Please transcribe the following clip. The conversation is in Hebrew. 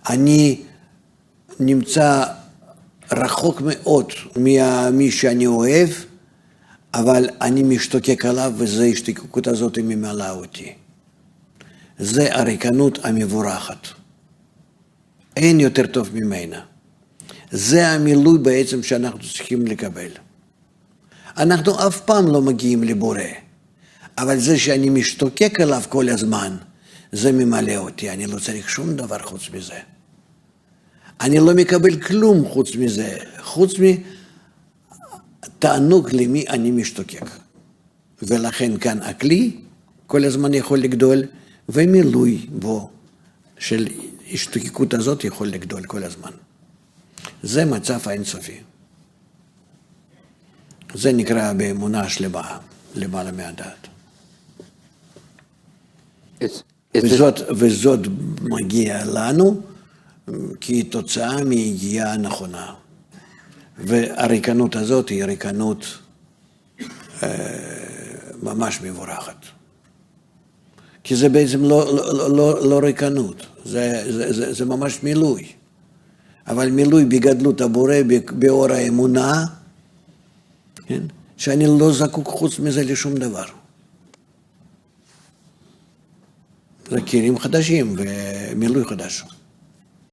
אני נמצא רחוק מאוד ממי שאני אוהב, אבל אני משתוקק עליו, וזו ההשתוקקות הזאת ממלאה אותי. זה הריקנות המבורכת. אין יותר טוב ממנה. זה המילוי בעצם שאנחנו צריכים לקבל. אנחנו אף פעם לא מגיעים לבורא, אבל זה שאני משתוקק עליו כל הזמן, זה ממלא אותי, אני לא צריך שום דבר חוץ מזה. אני לא מקבל כלום חוץ מזה, חוץ מתענוג למי אני משתוקק. ולכן כאן הכלי כל הזמן יכול לגדול, ומילוי בו של השתוקקות הזאת יכול לגדול כל הזמן. זה מצב האינסופי. זה נקרא באמונה שלמה, למעלה מהדעת. וזאת מגיע לנו כתוצאה מיגיעה נכונה. והריקנות הזאת היא ריקנות ממש מבורכת. כי זה בעצם לא ריקנות, זה ממש מילוי. אבל מילוי בגדלות הבורא, באור האמונה, כן? שאני לא זקוק חוץ מזה לשום דבר. זה כלים חדשים ומילוי חדש.